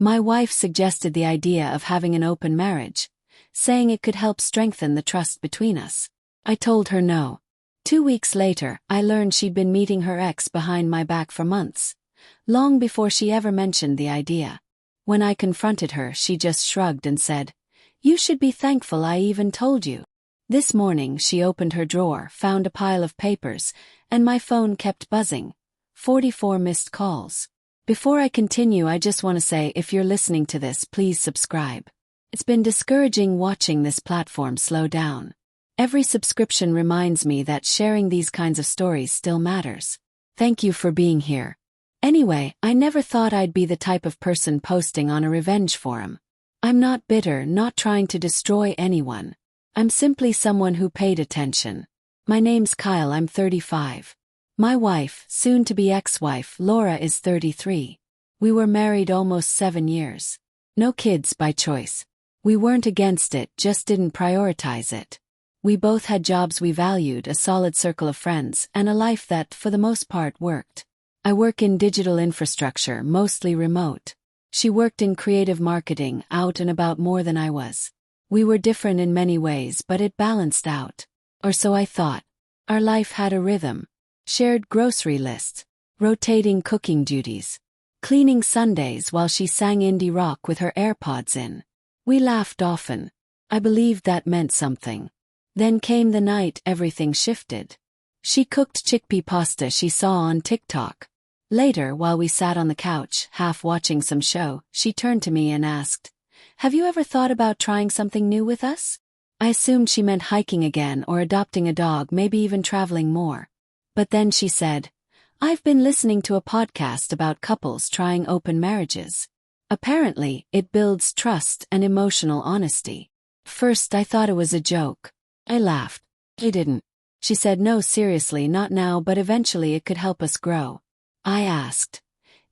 My wife suggested the idea of having an open marriage, saying it could help strengthen the trust between us. I told her no. 2 weeks later, I learned she'd been meeting her ex behind my back for months, long before she ever mentioned the idea. When I confronted her, she just shrugged and said, "You should be thankful I even told you." This morning she opened her drawer, found a pile of papers, and my phone kept buzzing. 44 missed calls. Before I continue, I just want to say, if you're listening to this, please subscribe. It's been discouraging watching this platform slow down. Every subscription reminds me that sharing these kinds of stories still matters. Thank you for being here. Anyway, I never thought I'd be the type of person posting on a revenge forum. I'm not bitter, not trying to destroy anyone. I'm simply someone who paid attention. My name's Kyle, I'm 35. My wife, soon-to-be ex-wife, Laura, is 33. We were married almost 7 years. No kids by choice. We weren't against it, just didn't prioritize it. We both had jobs we valued, a solid circle of friends, and a life that, for the most part, worked. I work in digital infrastructure, mostly remote. She worked in creative marketing, out and about more than I was. We were different in many ways, but it balanced out. Or so I thought. Our life had a rhythm. Shared grocery lists, rotating cooking duties, cleaning Sundays while she sang indie rock with her AirPods in. We laughed often. I believed that meant something. Then came the night everything shifted. She cooked chickpea pasta she saw on TikTok. Later, while we sat on the couch, half watching some show, she turned to me and asked, "Have you ever thought about trying something new with us?" I assumed she meant hiking again or adopting a dog, maybe even traveling more. But then she said, "I've been listening to a podcast about couples trying open marriages. Apparently, it builds trust and emotional honesty." First, I thought it was a joke. I laughed. "I didn't." She said, "No, seriously, not now, but eventually it could help us grow." I asked,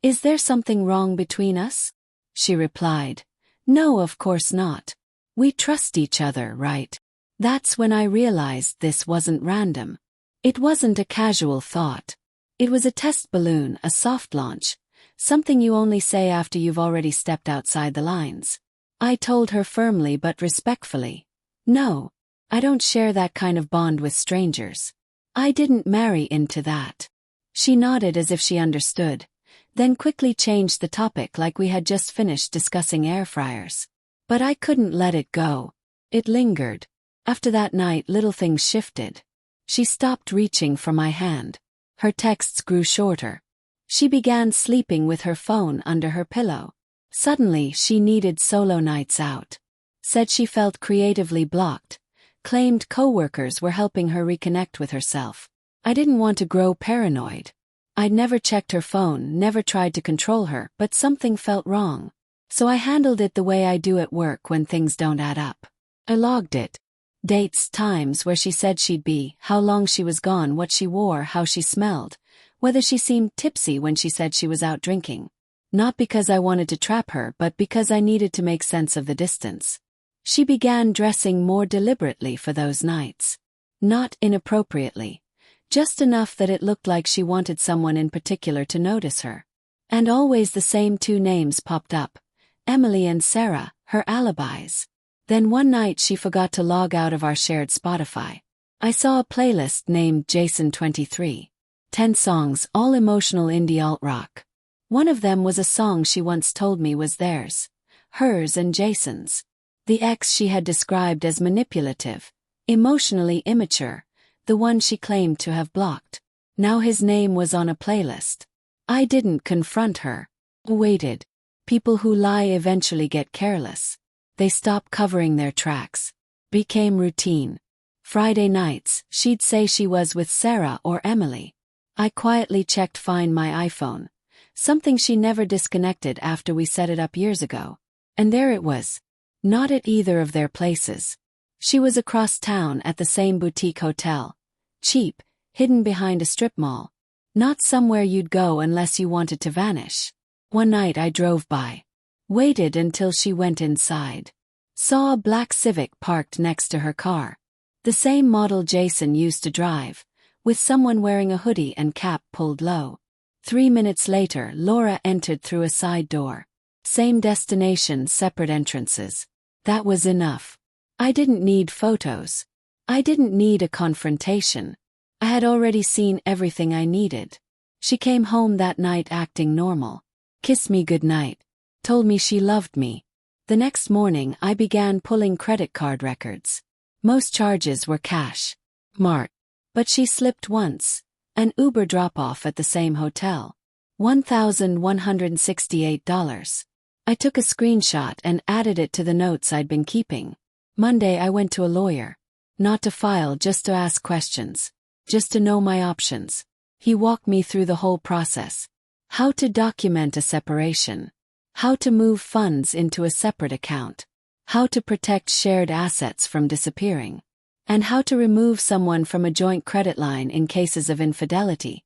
"Is there something wrong between us?" She replied, "No, of course not. We trust each other, right?" That's when I realized this wasn't random. It wasn't a casual thought. It was a test balloon, a soft launch, something you only say after you've already stepped outside the lines. I told her firmly but respectfully, "No, I don't share that kind of bond with strangers. I didn't marry into that." She nodded as if she understood, then quickly changed the topic like we had just finished discussing air fryers. But I couldn't let it go. It lingered. After that night, little things shifted. She stopped reaching for my hand. Her texts grew shorter. She began sleeping with her phone under her pillow. Suddenly, she needed solo nights out. Said she felt creatively blocked. Claimed coworkers were helping her reconnect with herself. I didn't want to grow paranoid. I'd never checked her phone, never tried to control her, but something felt wrong. So I handled it the way I do at work when things don't add up. I logged it. Dates, times where she said she'd be, how long she was gone, what she wore, how she smelled, whether she seemed tipsy when she said she was out drinking. Not because I wanted to trap her, but because I needed to make sense of the distance. She began dressing more deliberately for those nights. Not inappropriately. Just enough that it looked like she wanted someone in particular to notice her. And always the same 2 names popped up. Emily and Sarah, her alibis. Then one night she forgot to log out of our shared Spotify. I saw a playlist named Jason 23. 10 songs, all emotional indie alt-rock. One of them was a song she once told me was theirs. Hers and Jason's. The ex she had described as manipulative, emotionally immature, the one she claimed to have blocked. Now his name was on a playlist. I didn't confront her. Waited. People who lie eventually get careless. They stop covering their tracks. Became routine. Friday nights, she'd say she was with Sarah or Emily. I quietly checked Find My iPhone. Something she never disconnected after we set it up years ago. And there it was. Not at either of their places. She was across town at the same boutique hotel. Cheap, hidden behind a strip mall. Not somewhere you'd go unless you wanted to vanish. One night I drove by. Waited until she went inside. Saw a black Civic parked next to her car. The same model Jason used to drive, with someone wearing a hoodie and cap pulled low. 3 minutes later, Laura entered through a side door. Same destination, separate entrances. That was enough. I didn't need photos. I didn't need a confrontation. I had already seen everything I needed. She came home that night acting normal. Kissed me goodnight. Told me she loved me. The next morning I began pulling credit card records. Most charges were cash. Mart. But she slipped once. An Uber drop-off at the same hotel. $1,168. I took a screenshot and added it to the notes I'd been keeping. Monday I went to a lawyer. Not to file, just to ask questions. Just to know my options. He walked me through the whole process. How to document a separation. How to move funds into a separate account. How to protect shared assets from disappearing. And how to remove someone from a joint credit line in cases of infidelity,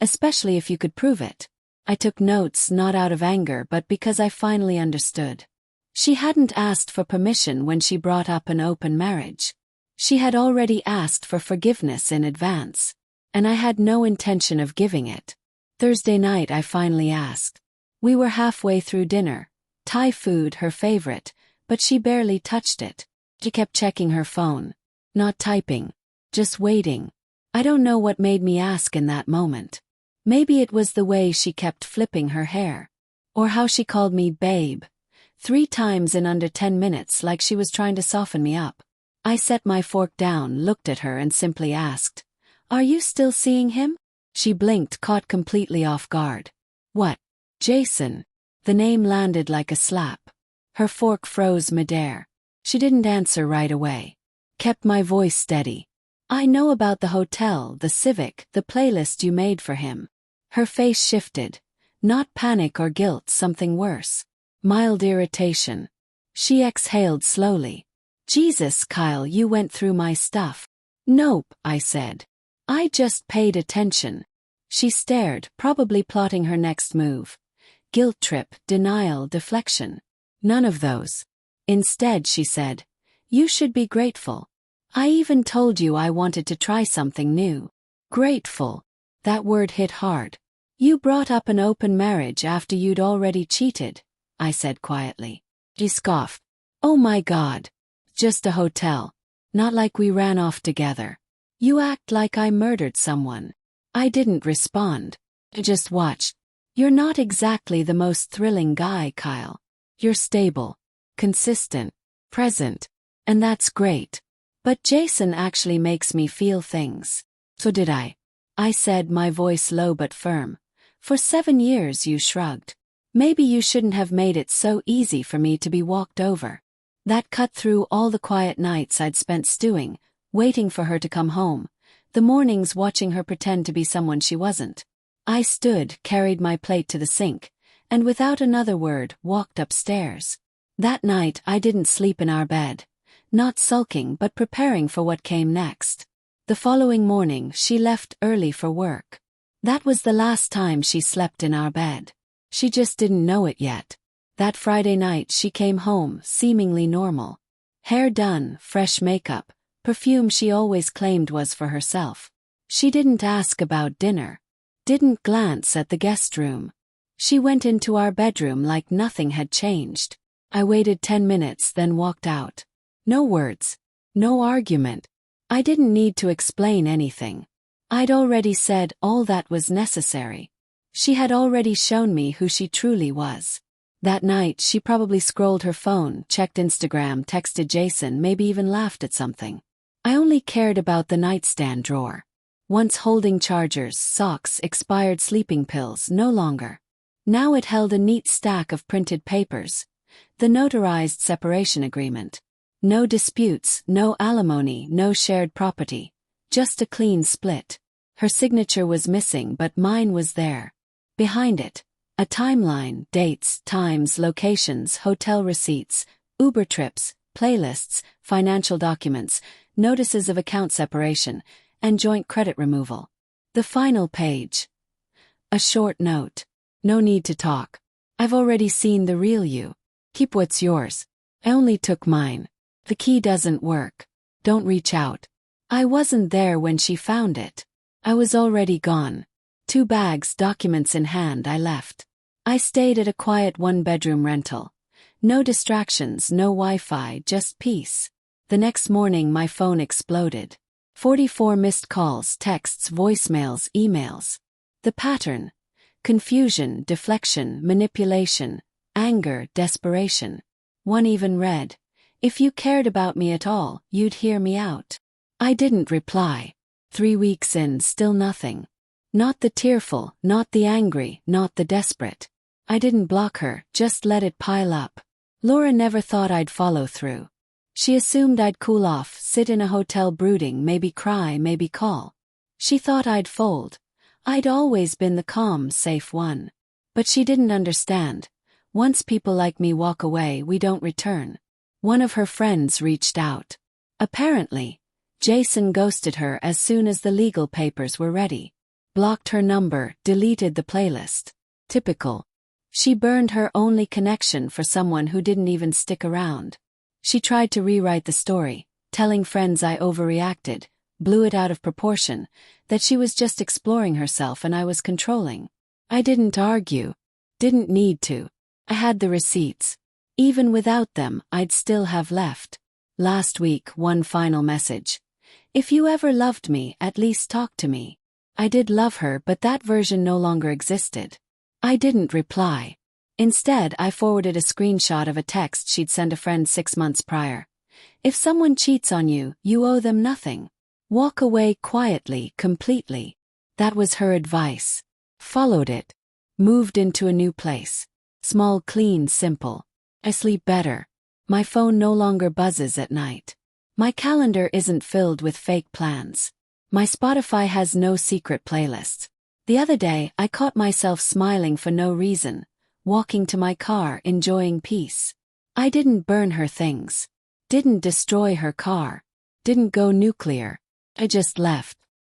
especially if you could prove it. I took notes not out of anger but because I finally understood. She hadn't asked for permission when she brought up an open marriage. She had already asked for forgiveness in advance, and I had no intention of giving it. Thursday night I finally asked. We were halfway through dinner, Thai food her favorite, but she barely touched it. She kept checking her phone. Not typing. Just waiting. I don't know what made me ask in that moment. Maybe it was the way she kept flipping her hair. Or how she called me babe. 3 times in under 10 minutes, like she was trying to soften me up. I set my fork down, looked at her and simply asked, "Are you still seeing him?" She blinked, caught completely off guard. What? Jason. The name landed like a slap. Her fork froze midair. She didn't answer right away. Kept my voice steady. "I know about the hotel, the Civic, the playlist you made for him." Her face shifted. Not panic or guilt, something worse. Mild irritation. She exhaled slowly. "Jesus, Kyle, you went through my stuff." "Nope," I said. "I just paid attention." She stared, probably plotting her next move. Guilt trip, denial, deflection. None of those. Instead, she said, "You should be grateful. I even told you I wanted to try something new." Grateful. That word hit hard. "You brought up an open marriage after you'd already cheated," I said quietly. She scoffed. "Oh my God. Just a hotel. Not like we ran off together. You act like I murdered someone." I didn't respond. I just watched. "You're not exactly the most thrilling guy, Kyle. You're stable. Consistent. Present. And that's great. But Jason actually makes me feel things." "So did I." I said, my voice low but firm. "For 7 years," you shrugged. "Maybe you shouldn't have made it so easy for me to be walked over." That cut through all the quiet nights I'd spent stewing, waiting for her to come home, the mornings watching her pretend to be someone she wasn't. I stood, carried my plate to the sink, and without another word, walked upstairs. That night I didn't sleep in our bed. Not sulking but preparing for what came next. The following morning she left early for work. That was the last time she slept in our bed. She just didn't know it yet. That Friday night she came home, seemingly normal. Hair done, fresh makeup, perfume she always claimed was for herself. She didn't ask about dinner. Didn't glance at the guest room. She went into our bedroom like nothing had changed. I waited 10 minutes, then walked out. No words. No argument. I didn't need to explain anything. I'd already said all that was necessary. She had already shown me who she truly was. That night she probably scrolled her phone, checked Instagram, texted Jason, maybe even laughed at something. I only cared about the nightstand drawer. Once holding chargers, socks, expired sleeping pills, no longer. Now it held a neat stack of printed papers. The notarized separation agreement. No disputes, no alimony, no shared property. Just a clean split. Her signature was missing, but mine was there. Behind it, a timeline, dates, times, locations, hotel receipts, Uber trips, playlists, financial documents, notices of account separation, and joint credit removal. The final page. A short note. "No need to talk. I've already seen the real you. Keep what's yours. I only took mine. The key doesn't work. Don't reach out." I wasn't there when she found it. I was already gone. 2 bags, documents in hand, I left. I stayed at a quiet one-bedroom rental. No distractions, no Wi-Fi, just peace. The next morning my phone exploded. 44 missed calls, texts, voicemails, emails. The pattern: confusion, deflection, manipulation, anger, desperation. One even read, "If you cared about me at all, you'd hear me out." I didn't reply. 3 weeks in, still nothing. Not the tearful, not the angry, not the desperate. I didn't block her, just let it pile up. Laura never thought I'd follow through. She assumed I'd cool off, sit in a hotel brooding, maybe cry, maybe call. She thought I'd fold. I'd always been the calm, safe one. But she didn't understand. Once people like me walk away, we don't return. One of her friends reached out. Apparently, Jason ghosted her as soon as the legal papers were ready. Blocked her number, deleted the playlist. Typical. She burned her only connection for someone who didn't even stick around. She tried to rewrite the story, telling friends I overreacted, blew it out of proportion, that she was just exploring herself and I was controlling. I didn't argue. Didn't need to. I had the receipts. Even without them, I'd still have left. Last week, one final message. "If you ever loved me, at least talk to me." I did love her, but that version no longer existed. I didn't reply. Instead, I forwarded a screenshot of a text she'd sent a friend 6 months prior. "If someone cheats on you, you owe them nothing. Walk away quietly, completely." That was her advice. Followed it. Moved into a new place. Small, clean, simple. I sleep better. My phone no longer buzzes at night. My calendar isn't filled with fake plans. My Spotify has no secret playlists. The other day, I caught myself smiling for no reason, walking to my car, enjoying peace. I didn't burn her things. Didn't destroy her car. Didn't go nuclear. I just left.